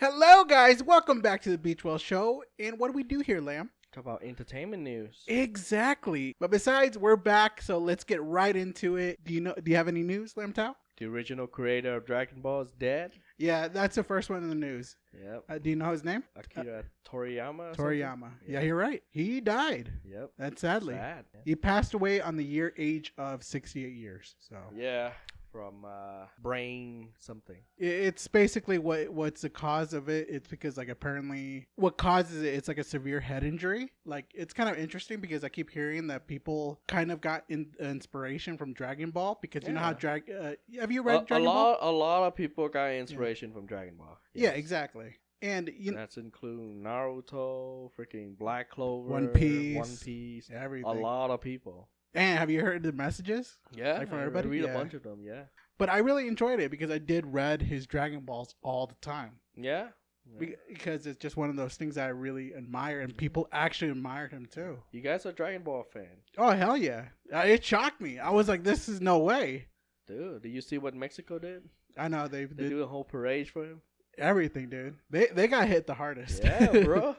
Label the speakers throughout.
Speaker 1: Hello, guys. Welcome back to the Beach Well Show. And what do we do here, Lamb?
Speaker 2: Talk about entertainment news.
Speaker 1: Exactly. But besides, we're back, so let's get right into it. Do you have any news, Lamb Tao?
Speaker 2: The original creator of Dragon Ball is dead.
Speaker 1: Yeah, that's the first one in the news.
Speaker 2: Yep.
Speaker 1: Do you know his name?
Speaker 2: Akira Toriyama.
Speaker 1: Toriyama. Yeah, you're right. He died.
Speaker 2: Yep.
Speaker 1: That's sadly.
Speaker 2: Sad.
Speaker 1: He passed away on the age of 68 years. So
Speaker 2: Yeah. From brain something.
Speaker 1: it's basically what's the cause of it. It's because like apparently what causes it, it's like a severe head injury. Like it's kind of interesting because I keep hearing that people kind of got inspiration from Dragon Ball because you know how have you read Dragon Ball?
Speaker 2: A lot of people got inspiration from Dragon Ball. Yes.
Speaker 1: Yeah, exactly. And
Speaker 2: that's including Naruto, freaking Black Clover,
Speaker 1: One Piece, everything.
Speaker 2: A lot of people.
Speaker 1: And have you heard the messages?
Speaker 2: Yeah,
Speaker 1: like from everybody.
Speaker 2: I read a bunch of them. Yeah,
Speaker 1: but I really enjoyed it because I did read his Dragon Balls all the time.
Speaker 2: Yeah.
Speaker 1: Because it's just one of those things that I really admire, and people actually admired him too.
Speaker 2: You guys are Dragon Ball fan?
Speaker 1: Oh hell yeah! It shocked me. I was like, "This is no way."
Speaker 2: Dude, did you see what Mexico did?
Speaker 1: I know they
Speaker 2: do a whole parade for him.
Speaker 1: Everything, dude. They got hit the hardest.
Speaker 2: Yeah, bro.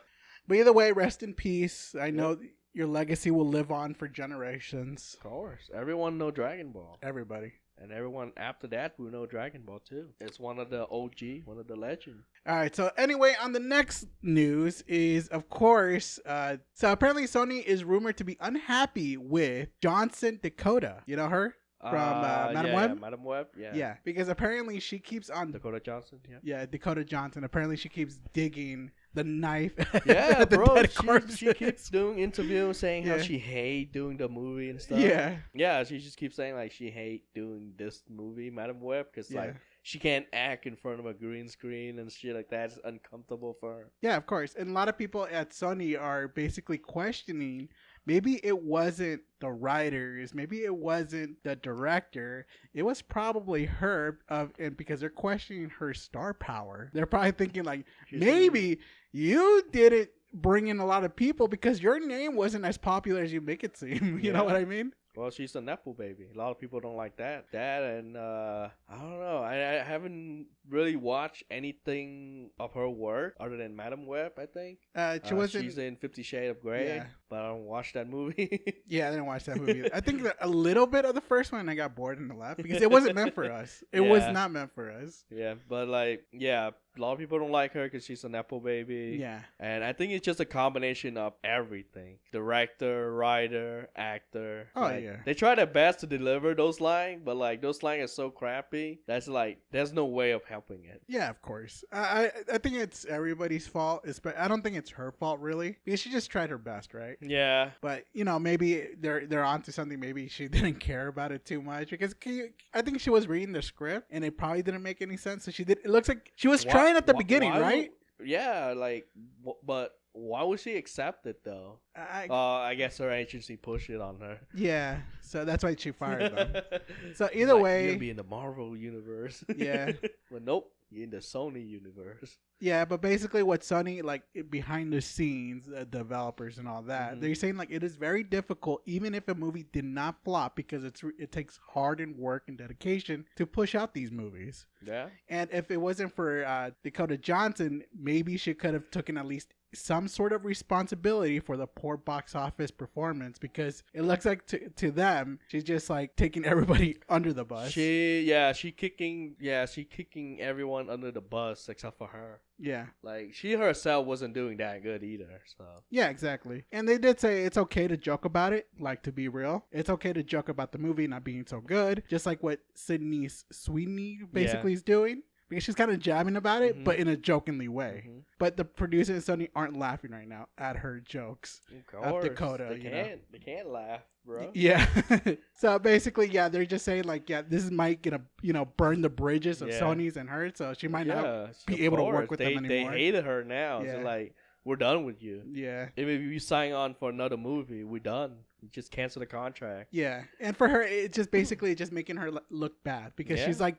Speaker 1: But either way, rest in peace. I know your legacy will live on for generations.
Speaker 2: Of course, everyone know Dragon Ball.
Speaker 1: Everybody.
Speaker 2: And everyone after that will know Dragon Ball too. It's one of the OG, one of the legends.
Speaker 1: All right. So anyway, on the next news is, of course, so apparently Sony is rumored to be unhappy with Johnson Dakota. You know her? From Madam Web?
Speaker 2: Yeah, Madam Web, yeah.
Speaker 1: Yeah, because apparently she keeps on...
Speaker 2: Dakota Johnson, yeah.
Speaker 1: Yeah, Dakota Johnson. Apparently she keeps digging the knife.
Speaker 2: Yeah,
Speaker 1: the
Speaker 2: bro.
Speaker 1: Dead
Speaker 2: She keeps doing interviews saying how she hate doing the movie and stuff.
Speaker 1: Yeah.
Speaker 2: Yeah, she just keeps saying like she hate doing this movie, Madam Web, because like she can't act in front of a green screen and shit like that. It's uncomfortable for her.
Speaker 1: Yeah, of course. And a lot of people at Sony are basically questioning maybe it wasn't the writers, maybe it wasn't the director. It was probably her, and because they're questioning her star power. They're probably thinking like, maybe you didn't bring in a lot of people because your name wasn't as popular as you make it seem. You know what I mean?
Speaker 2: Well, she's a Nepo baby. A lot of people don't like that. That and I don't know. I haven't really watched anything of her work other than Madam Web, I think. She's in 50 Shades of Grey, but I don't watch that movie.
Speaker 1: Yeah, I didn't watch that movie. I think a little bit of the first one, I got bored and left because it wasn't meant for us. It was not meant for us.
Speaker 2: Yeah, but like, a lot of people don't like her because she's a Nepo baby.
Speaker 1: Yeah.
Speaker 2: And I think it's just a combination of everything. Director, writer, actor.
Speaker 1: Oh, yeah.
Speaker 2: They try their best to deliver those lines, but like those lines are so crappy. That's like, there's no way of helping it.
Speaker 1: Yeah, of course. I think it's everybody's fault. I don't think it's her fault, really. Because she just tried her best, right?
Speaker 2: Yeah.
Speaker 1: But, maybe they're onto something. Maybe she didn't care about it too much. Because I think she was reading the script, and it probably didn't make any sense. So it looks like she was trying at the beginning, right?
Speaker 2: But why would she accept it, though? I guess her agency pushed it on her.
Speaker 1: Yeah, so that's why she fired them. So either way...
Speaker 2: You're going to be in the Marvel universe.
Speaker 1: Yeah.
Speaker 2: But nope, you're in the Sony universe.
Speaker 1: Yeah, but basically what Sony, like, behind the scenes, developers and all that, they're saying, like, it is very difficult, even if a movie did not flop, because it takes hard and work and dedication to push out these movies.
Speaker 2: Yeah.
Speaker 1: And if it wasn't for Dakota Johnson, maybe she could have taken at least some sort of responsibility for the poor box office performance, because it looks like to them she's just like taking everybody under the bus.
Speaker 2: She kicking everyone under the bus except for her.
Speaker 1: Yeah.
Speaker 2: Like, she herself wasn't doing that good either, so.
Speaker 1: Yeah, exactly. And they did say it's okay to joke about it, like, to be real. It's okay to joke about the movie not being so good, just like what Sydney Sweeney basically is doing. Because she's kind of jabbing about it, but in a jokingly way. But the producers and Sony aren't laughing right now at her jokes.
Speaker 2: Of course.
Speaker 1: At Dakota,
Speaker 2: They can't laugh, bro.
Speaker 1: Yeah. So basically, they're just saying like, this might gonna burn the bridges of Sony's and her, so she might not be able to work with them anymore.
Speaker 2: They hated her now. Yeah. So like, we're done with you.
Speaker 1: Yeah.
Speaker 2: If you sign on for another movie, we're done. You just cancel the contract.
Speaker 1: Yeah. And for her, it's just basically just making her look bad because she's like,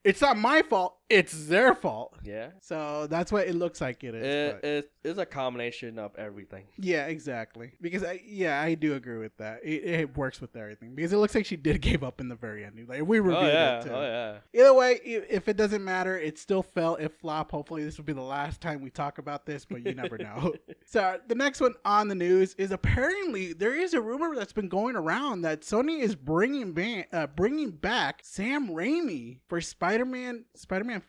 Speaker 1: it's not my fault. it's their fault.
Speaker 2: Yeah.
Speaker 1: So that's what it looks like it is.
Speaker 2: It's a combination of everything.
Speaker 1: Yeah, exactly. Because I do agree with that. It works with everything. Because it looks like she did give up in the very end. Like we reviewed it too.
Speaker 2: Oh yeah.
Speaker 1: Either way, if it doesn't matter, it still fell. It flopped. Hopefully this will be the last time we talk about this, but you never know. So the next one on the news is apparently there is a rumor that's been going around that Sony is bringing back Sam Raimi for Spider-Man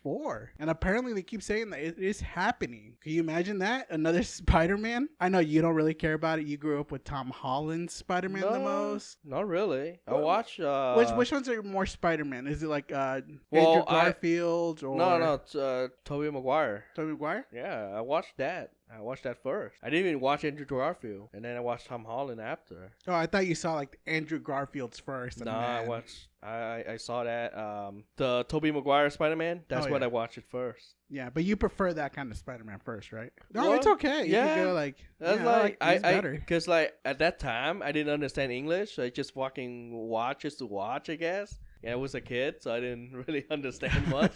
Speaker 1: 4. And apparently they keep saying that it is happening. Can you imagine that? Another Spider-Man? I know you don't really care about it. You grew up with Tom Holland's Spider-Man the most.
Speaker 2: Not really. I watch
Speaker 1: which ones are more Spider-Man? Is it like Andrew Garfield or
Speaker 2: No, it's Tobey Maguire.
Speaker 1: Tobey Maguire?
Speaker 2: Yeah, I watched that. I watched that first. I didn't even watch Andrew Garfield, and then I watched Tom Holland after.
Speaker 1: Oh, I thought you saw like Andrew Garfield's first.
Speaker 2: No, I saw that the Tobey Maguire Spider-Man. That's what I watched it first.
Speaker 1: Yeah, but you prefer that kind of Spider-Man first, right? No, it's okay.
Speaker 2: Yeah,
Speaker 1: you can go like
Speaker 2: that's
Speaker 1: better.
Speaker 2: Because like at that time I didn't understand English. So I just fucking watches to watch, I guess. Yeah, I was a kid, so I didn't really understand much.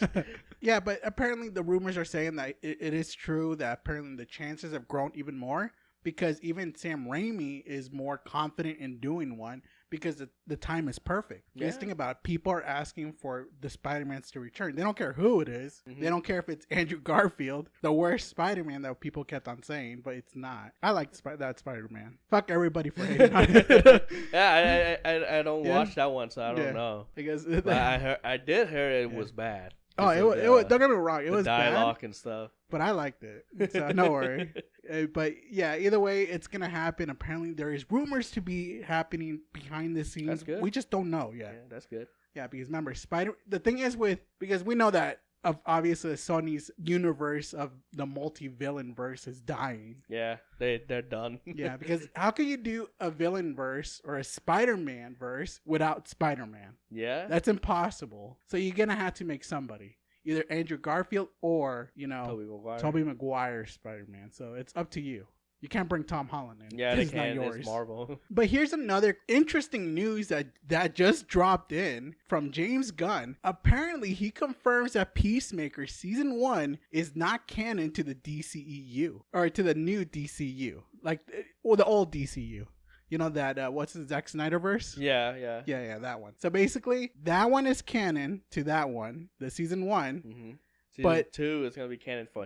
Speaker 1: Yeah, but apparently the rumors are saying that it is true that apparently the chances have grown even more because even Sam Raimi is more confident in doing one because the time is perfect. Yeah. Just think about it. People are asking for the Spider-Mans to return. They don't care who it is. Mm-hmm. They don't care if it's Andrew Garfield, the worst Spider-Man that people kept on saying, but it's not. I like that Spider-Man. Fuck everybody for hating on it.
Speaker 2: Yeah, I don't watch that one, so I don't know.
Speaker 1: Because
Speaker 2: I did hear it was bad.
Speaker 1: Oh, it was. Don't get me wrong. It was
Speaker 2: dialogue
Speaker 1: bad,
Speaker 2: and stuff.
Speaker 1: But I liked it, so no worry. But yeah, either way, it's gonna happen. Apparently, there is rumors to be happening behind the scenes.
Speaker 2: That's good.
Speaker 1: We just don't know yet.
Speaker 2: Yeah, that's good.
Speaker 1: Yeah, because remember, the thing is because we know that obviously Sony's universe of the multi-villain verse is dying.
Speaker 2: Yeah, they're done.
Speaker 1: Yeah, because how can you do a villain verse or a Spider-Man verse without Spider-Man?
Speaker 2: Yeah,
Speaker 1: that's impossible. So you're gonna have to make somebody. Either Andrew Garfield or, Tobey Maguire Spider-Man. So it's up to you. You can't bring Tom Holland in.
Speaker 2: Yeah, they can. It's Marvel.
Speaker 1: But here's another interesting news that just dropped in from James Gunn. Apparently, he confirms that Peacemaker Season 1 is not canon to the DCEU. Or to the new DCU. Or the old DCU. You know that, what's the Zack Snyderverse?
Speaker 2: Yeah,
Speaker 1: that one. So basically, that one is canon to that one, the Season 1.
Speaker 2: Mm-hmm. Season 2 is going to be canon for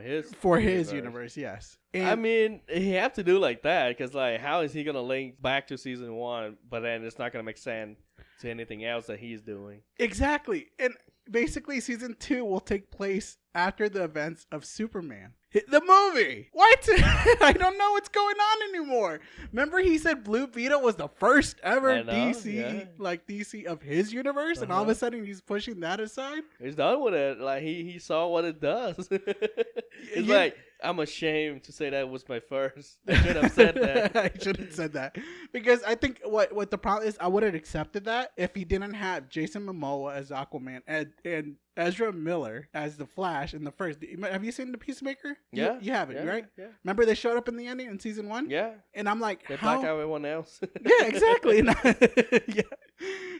Speaker 2: his
Speaker 1: universe, yes.
Speaker 2: And I mean, he have to do like that, because like, how is he going to link back to Season 1, but then it's not going to make sense to anything else that he's doing?
Speaker 1: Exactly. And basically, Season 2 will take place after the events of Superman. The movie. What? I don't know what's going on anymore. Remember he said Blue Beetle was the first ever DC of his universe, and all of a sudden he's pushing that aside?
Speaker 2: He's done with it. Like he saw what it does. It's like, I'm ashamed to say that was my first. I should have said that.
Speaker 1: I should have said that. Because I think what the problem is, I would have accepted that if he didn't have Jason Momoa as Aquaman and Ezra Miller as the Flash in the first. Have you seen the Peacemaker?
Speaker 2: Yeah.
Speaker 1: You haven't, right?
Speaker 2: Yeah.
Speaker 1: Remember they showed up in the ending in Season 1?
Speaker 2: Yeah.
Speaker 1: And I'm like,
Speaker 2: they black out everyone else.
Speaker 1: Yeah, exactly. Yeah.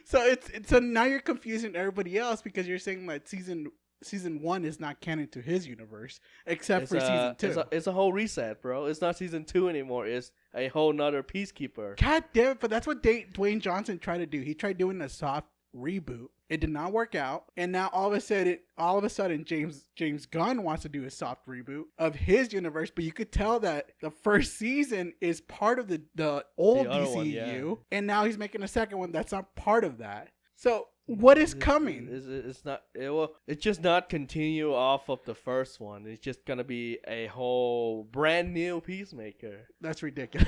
Speaker 1: So now you're confusing everybody else because you're saying that Season 1 is not canon to his universe, except for Season 2.
Speaker 2: It's a whole reset, bro. It's not Season 2 anymore. It's a whole nother Peacekeeper.
Speaker 1: God damn it, but that's what Dwayne Johnson tried to do. He tried doing a soft reboot. It did not work out. And now all of a sudden James Gunn wants to do a soft reboot of his universe, but you could tell that the first season is part of the old DCEU, and now he's making a second one that's not part of that. So what is coming?
Speaker 2: It's just not continue off of the first one. It's just gonna be a whole brand new Peacemaker.
Speaker 1: That's ridiculous.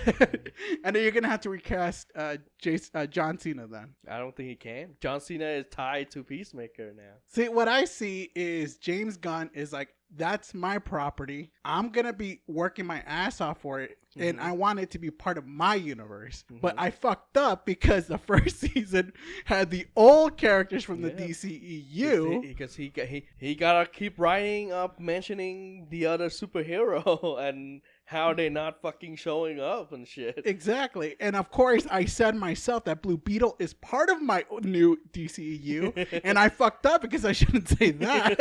Speaker 1: And then you're gonna have to recast John Cena then.
Speaker 2: I don't think he can. John Cena is tied to Peacemaker now.
Speaker 1: See, what I see is James Gunn is like, that's my property. I'm gonna be working my ass off for it. and I want it to be part of my universe. But I fucked up because the first season had the old characters from the DCEU.
Speaker 2: Because he gotta keep writing up, mentioning the other superhero and how they're not fucking showing up and shit.
Speaker 1: Exactly. And of course, I said myself that Blue Beetle is part of my new DCEU. And I fucked up because I shouldn't say that.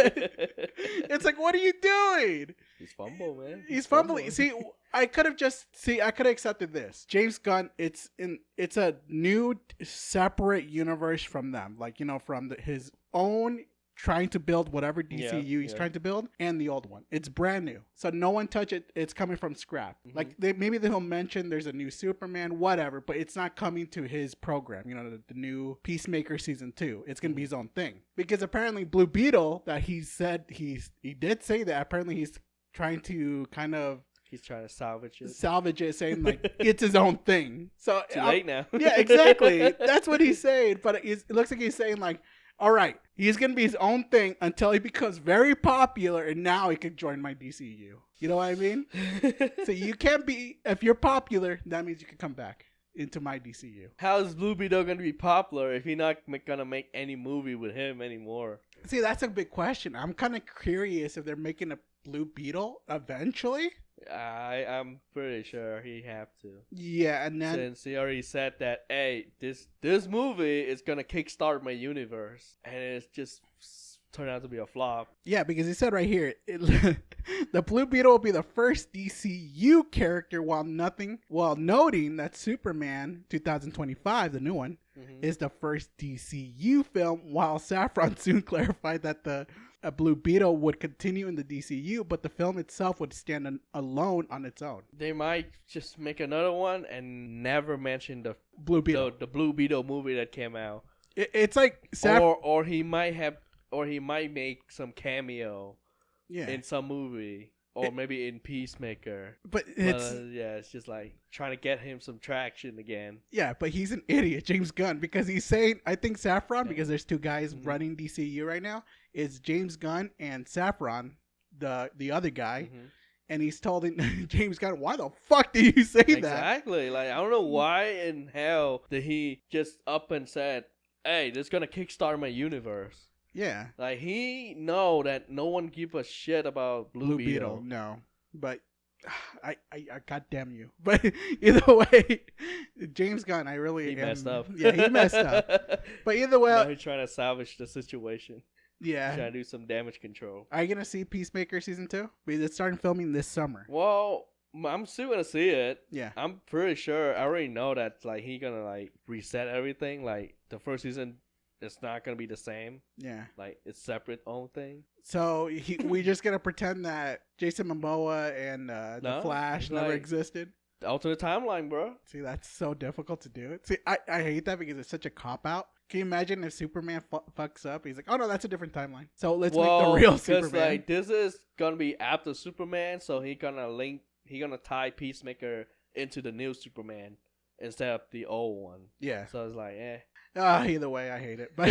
Speaker 1: It's like, what are you doing?
Speaker 2: He's fumble, man.
Speaker 1: He's fumbling. See, I could have accepted this. James Gunn, it's a new separate universe from them. Like, from his own trying to build whatever DCU he's trying to build, and the old one. It's brand new. So no one touch it. It's coming from scrap. Like, maybe they'll mention there's a new Superman, whatever, but it's not coming to his program. The new Peacemaker season 2. It's going to be his own thing. Because apparently Blue Beetle, that he said he did say that, apparently he's trying to kind of
Speaker 2: he's trying to salvage it,
Speaker 1: saying like it's his own thing. So
Speaker 2: too late now.
Speaker 1: Yeah, exactly. That's what he's saying. But it looks like he's saying like, all right, he's going to be his own thing until he becomes very popular, and now he can join my DCU. You know what I mean? So you can't be, if you're popular, that means you can come back into my DCU.
Speaker 2: How is Blue Beetle going to be popular if he's not going to make any movie with him anymore?
Speaker 1: See, that's a big question. I'm kind of curious if they're making a Blue Beetle eventually.
Speaker 2: I'm pretty sure he have to.
Speaker 1: Yeah, and then
Speaker 2: since he already said that, hey, this movie is gonna kickstart my universe, and it's just turned out to be a flop.
Speaker 1: Yeah, because he said right here, the Blue Beetle will be the first DCU character, while noting that Superman 2025, the new one, is the first DCU film. While Saffron soon clarified that a Blue Beetle would continue in the DCU, but the film itself would stand alone on its own.
Speaker 2: They might just make another one and never mention the
Speaker 1: Blue Beetle,
Speaker 2: the Blue Beetle movie that came out.
Speaker 1: It's like
Speaker 2: or he might make some cameo, in some movie, or maybe in Peacemaker.
Speaker 1: But it's
Speaker 2: it's just like trying to get him some traction again. Yeah,
Speaker 1: but he's an idiot, James Gunn, because he's saying, I think Saffron, because there's two guys running DCU right now. Is James Gunn and Saffron, the other guy, and he's told James Gunn, why the fuck do you say that?
Speaker 2: Exactly. Like, I don't know why in hell did he just up and said, hey, this is gonna kickstart my universe.
Speaker 1: Yeah.
Speaker 2: Like, he know that no one give a shit about Blue Beetle.
Speaker 1: No. But I goddamn you. But either way, James Gunn, he
Speaker 2: messed up.
Speaker 1: Yeah, he messed up. But either way,
Speaker 2: now he's trying to salvage the situation.
Speaker 1: Yeah.
Speaker 2: Trying to do some damage control.
Speaker 1: Are you going to see Peacemaker season 2? Because it's starting filming this summer.
Speaker 2: Well, I'm still going to see it.
Speaker 1: Yeah.
Speaker 2: I'm pretty sure. I already know that like he's going to like reset everything. Like the first season, it's not going to be the same.
Speaker 1: Yeah.
Speaker 2: Like it's separate own thing.
Speaker 1: So we just going to pretend that Jason Momoa and the Flash never existed?
Speaker 2: Alternate timeline, bro.
Speaker 1: See, that's so difficult to do. See, I hate that because it's such a cop-out. Can you imagine if Superman fucks up? He's like, oh no, that's a different timeline. So let's make the real Superman.
Speaker 2: Because like this is gonna be after Superman, so he gonna tie Peacemaker into the new Superman instead of the old one.
Speaker 1: Yeah.
Speaker 2: So it's like,
Speaker 1: either way, I hate it. But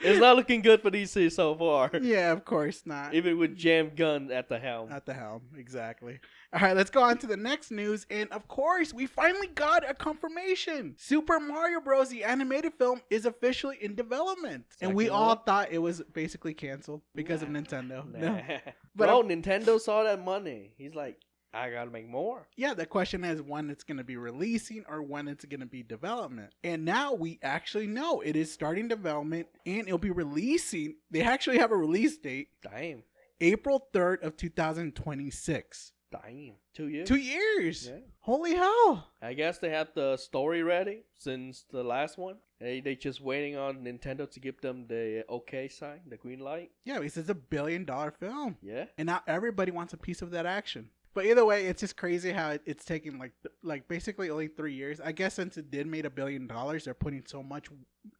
Speaker 2: it's not looking good for DC so far.
Speaker 1: Yeah, of course not.
Speaker 2: Even with James Gunn at the helm.
Speaker 1: At the helm, exactly. All right, let's go on to the next news. And of course, we finally got a confirmation. Super Mario Bros. The animated film is officially in development. And we all thought it was basically canceled because of Nintendo.
Speaker 2: Nah.
Speaker 1: No.
Speaker 2: But Nintendo saw that money. He's like, I gotta make more.
Speaker 1: Yeah, the question is when it's going to be releasing or when it's going to be development. And now we actually know it is starting development and it'll be releasing. They actually have a release date.
Speaker 2: Damn.
Speaker 1: April 3rd of 2026.
Speaker 2: Damn. 2 years?
Speaker 1: 2 years.
Speaker 2: Yeah.
Speaker 1: Holy hell.
Speaker 2: I guess they have the story ready since the last one. They just waiting on Nintendo to give them the okay sign, the green light.
Speaker 1: Yeah, because it's $1 billion film.
Speaker 2: Yeah.
Speaker 1: And now everybody wants a piece of that action. But either way, it's just crazy how it's taking like basically only 3 years. I guess since it did made $1 billion, they're putting so much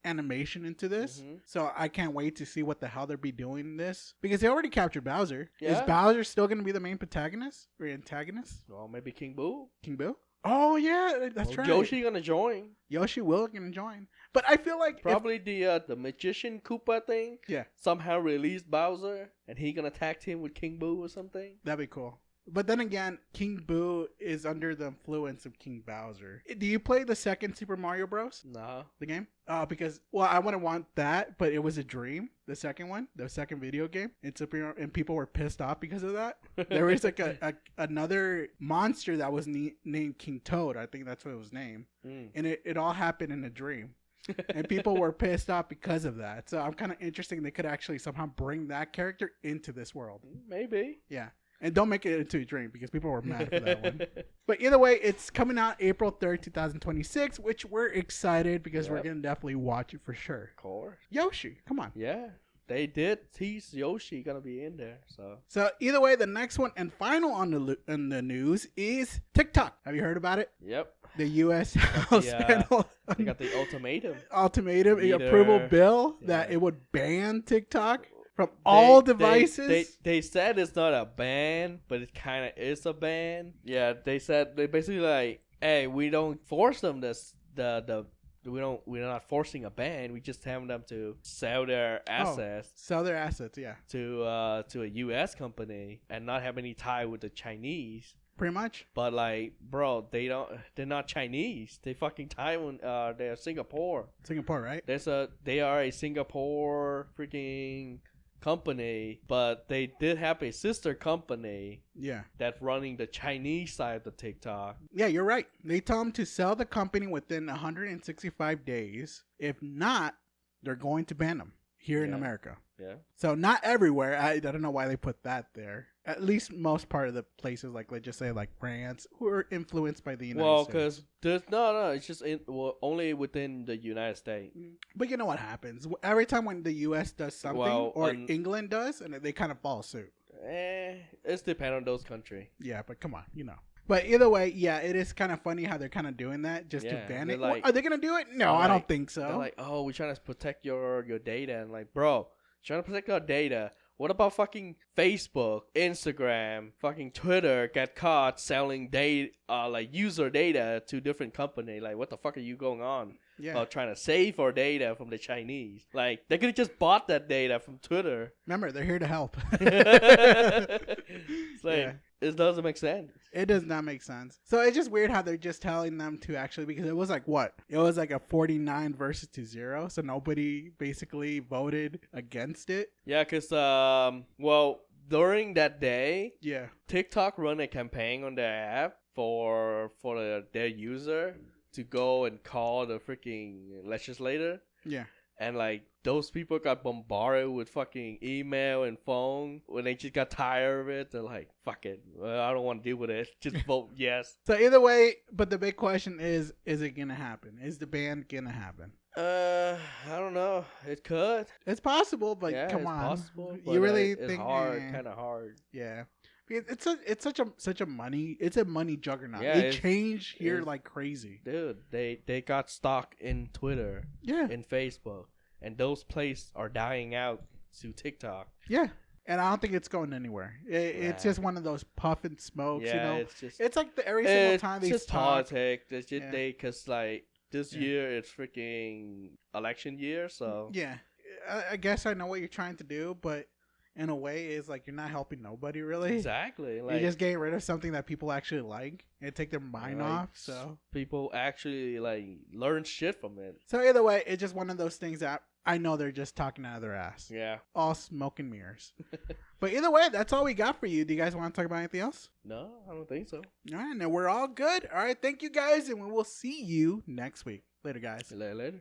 Speaker 1: animation into this. Mm-hmm. So I can't wait to see what the hell they'll be doing in this. Because they already captured Bowser. Yeah. Is Bowser still going to be the main protagonist or antagonist?
Speaker 2: Well, maybe King Boo.
Speaker 1: King Boo? Oh, yeah, that's right.
Speaker 2: Yoshi going to join.
Speaker 1: Yoshi will going to join. But I feel like
Speaker 2: probably the magician Koopa thing.
Speaker 1: Yeah.
Speaker 2: Somehow released Bowser and he going to tag team with King Boo or something.
Speaker 1: That'd be cool. But then again, King Boo is under the influence of King Bowser. Do you play the second Super Mario Bros?
Speaker 2: No.
Speaker 1: The game? Because, well, I wouldn't want that, but it was a dream. The second one, the second video game, and people were pissed off because of that. There was like another monster that was named King Toad. I think that's what it was named. And it all happened in a dream. And people were pissed off because of that. So I'm kind of interested. They could actually somehow bring that character into this world.
Speaker 2: Maybe.
Speaker 1: Yeah. And don't make it into a dream because people were mad for that one. But either way, it's coming out April 3rd, 2026, which we're excited because we're going to definitely watch it for sure.
Speaker 2: Of course.
Speaker 1: Yoshi, come on.
Speaker 2: Yeah. They did tease Yoshi going to be in there.
Speaker 1: So either way, the next one and final on the news is TikTok. Have you heard about it?
Speaker 2: Yep.
Speaker 1: The U.S. House panel.
Speaker 2: They got the ultimatum.
Speaker 1: Approval bill that it would ban TikTok. From all devices?
Speaker 2: They said it's not a ban, but it kind of is a ban. Yeah, they said they basically like, hey, we don't force them we're not forcing a ban. We just have them to sell their assets.
Speaker 1: Sell their assets, yeah.
Speaker 2: To a U.S. company and not have any tie with the Chinese.
Speaker 1: Pretty much.
Speaker 2: But like, bro, they're not Chinese. They fucking Taiwan. They're Singapore.
Speaker 1: Singapore, right?
Speaker 2: They are a Singapore freaking company, but they did have a sister company that's running the Chinese side of the TikTok.
Speaker 1: Yeah, you're right. They tell them to sell the company within 165 days. If not, they're going to ban them here in America.
Speaker 2: Yeah.
Speaker 1: So not everywhere. I don't know why they put that there. At least most part of the places, like let's just say like France, who are influenced by the United States.
Speaker 2: Well, because there's it's just only within the United States.
Speaker 1: But you know what happens every time when the U.S. does something or England does, and they kind of follow suit.
Speaker 2: It's depend on those countries.
Speaker 1: Yeah, but come on, But either way, yeah, it is kind of funny how they're kind of doing that just to ban it. Like, are they gonna do it? No, I don't think so.
Speaker 2: They're like, oh, we're trying to protect your data, and like, bro, trying to protect our data. What about fucking Facebook, Instagram, fucking Twitter got caught selling data, like user data to different company? Like, what the fuck are you going on? Yeah. Trying to save our data from the Chinese. Like, they could have just bought that data from Twitter.
Speaker 1: Remember, they're here to help.
Speaker 2: It's like, it doesn't make sense.
Speaker 1: It does not make sense. So it's just weird how they're just telling them to actually, because it was like what? It was like a 49 versus 0. So nobody basically voted against it.
Speaker 2: Yeah, because, well, during that day, TikTok run a campaign on their app for their user to go and call the freaking legislator. Yeah. And like those people got bombarded with fucking email and phone when they just got tired of it. They're like, fuck it. I don't want to deal with it. Just vote yes.
Speaker 1: So either way, but the big question is it going to happen? Is the ban going to happen?
Speaker 2: I don't know. It could.
Speaker 1: It's possible, but come on.
Speaker 2: It's possible.
Speaker 1: You really
Speaker 2: it's
Speaker 1: think
Speaker 2: hard, kind of hard.
Speaker 1: Yeah. It's such a money juggernaut. They change here like crazy.
Speaker 2: Dude, they got stock in Twitter, in Facebook, and those places are dying out to TikTok.
Speaker 1: Yeah. And I don't think it's going anywhere. It's just one of those puff and smokes, It's like every single time they talk.
Speaker 2: It's just politics. It's just because like this year it's freaking election year, so.
Speaker 1: Yeah. I guess I know what you're trying to do, but in a way, it's like you're not helping nobody really.
Speaker 2: Exactly.
Speaker 1: Like, you're just getting rid of something that people actually like and take their mind off. So
Speaker 2: people actually like learn shit from it.
Speaker 1: So either way, it's just one of those things that I know they're just talking out of their ass.
Speaker 2: Yeah.
Speaker 1: All smoke and mirrors. But either way, that's all we got for you. Do you guys want to talk about anything else?
Speaker 2: No, I don't think so.
Speaker 1: All right, now we're all good. All right, thank you guys, and we will see you next week. Later, guys.
Speaker 2: Later.